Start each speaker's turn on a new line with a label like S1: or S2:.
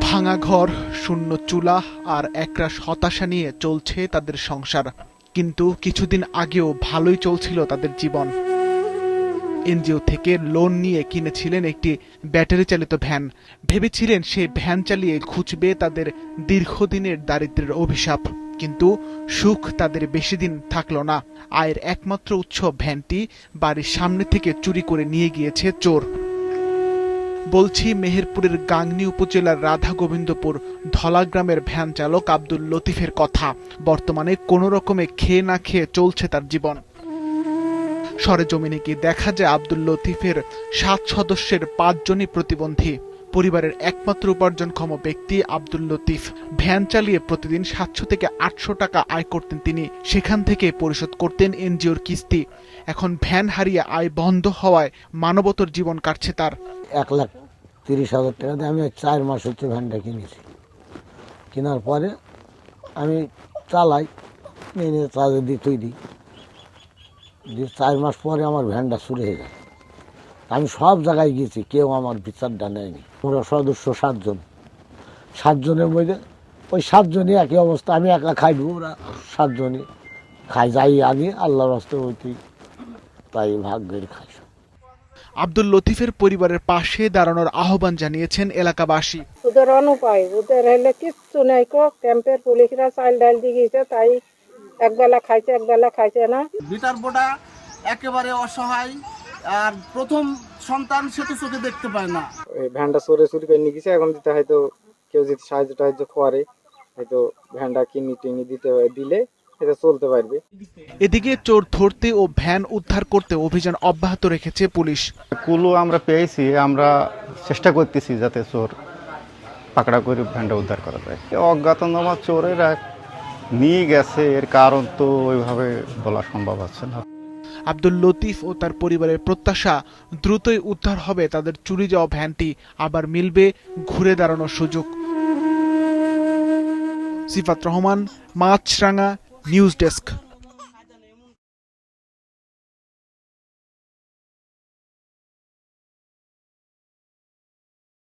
S1: ভাঙা ঘর, শূন্য চুলা আর একরাশ হতাশা নিয়ে চলছে তাদের সংসার। কিন্তু কিছুদিন আগেও ভালোই চলছিল তাদের জীবন। এনজিও থেকে লোন নিয়ে কিনেছিলেন একটি ব্যাটারি চালিত ভ্যান। ভেবেছিলেন সেই ভ্যান চালিয়ে ঘুচবে তাদের দীর্ঘদিনের দারিদ্র্যের অভিশাপ। কিন্তু সুখ তাদের বেশি দিন থাকলো না। আয়ের একমাত্র উৎস ভ্যানটি বাড়ির সামনে থেকে চুরি করে নিয়ে গিয়েছে চোর। বলছি মেহেরপুরের গাংনী উপজেলার রাধা গোবিন্দপুর ধলা গ্রামের ভ্যান চালক আব্দুল লতিফের কথা। বর্তমানে কোনো রকমে খেয়ে না খেয়ে চলছে তার জীবন। সরেজমিনে গিয়ে দেখা যায় আব্দুল লতিফের 7 সদস্যের 5 জনই প্রতিবন্ধী। পরিবারের একমাত্র উপার্জনক্ষম ব্যক্তি আব্দুল লতিফ। ভ্যান চালিয়ে প্রতিদিন 700 থেকে 800 টাকা আয় করতেন তিনি। সেখান থেকে পরিশোধ করতেন এনজিওর কিস্তি। এখন ভ্যান হারিয়ে আয় বন্ধ হওয়ায় মানবতর জীবন কাটছে তার।
S2: 1,30,000 টাকা দিয়ে আমি 4 মাস হচ্ছে ভ্যানটা কিনেছি। কেনার পরে আমি চালাই, মেনে চার্জে দিয়ে তৈরি 4 মাস পরে আমার ভ্যানটা চুরি হয়ে যায়। আমি সব জায়গায় গিয়েছি, কেউ আমার বিচারটা নেয়নি। আমরা সদস্য 7 জন। 7 জনের মধ্যে ওই 7 জনই একই অবস্থা। আমি একা খাইব, ওরা 7 জনই খাই, যাই আনি আল্লাহর রাস্তে হইতে তাই ভাগ্যের খাই।
S1: আব্দুল লতিফের পরিবারের পাশে দাঁড়ানোর আহ্বান জানিয়েছেন এলাকাবাসী।
S3: ওদের অনুপায়, ওদের হলে কিচ্ছু নেই। ক্যাম্পের পুলিশরা চাল ডাল দিয়ে গিয়েছে, তাই একবেলা খাইছে একবেলা খাইছে না।
S4: বিটার বোটা একেবারে অসহায়, আর প্রথম সন্তান সে তো চোখে দেখতে পায় না।
S5: ওই ভ্যানটা চোরে চুরি করে নিয়ে গেছে। এখন দিতে হয়তো কেউ যদি সাহায্য টাহায্য করে, হয়তো ভ্যানটা কিনে টিনে দিলে এটা চলতে পারবে।
S1: এদিকে চোর ধরতে ও ভ্যান উদ্ধার করতে অভিযান অব্যাহত রেখেছে পুলিশ।
S6: কুলু আমরা পেয়েছি, আমরা চেষ্টা করতেছি যাতে চোর পাকড়া করে ভ্যানটা উদ্ধার করা যায়। অজ্ঞাতনামা চোরেরা নিয়ে গেছে, এর কারণ তো ওইভাবে বলা সম্ভব হচ্ছে না।
S1: আব্দুল লতিফ ও তার পরিবারের প্রত্যাশা দ্রুতই উদ্ধার হবে তাদের চুরি যাওয়া ভ্যানটি, আবার মিলবে ঘুরে দাঁড়ানোর সুযোগ। সিফাত রহমান, মাছরাঙা নিউজ ডেস্ক।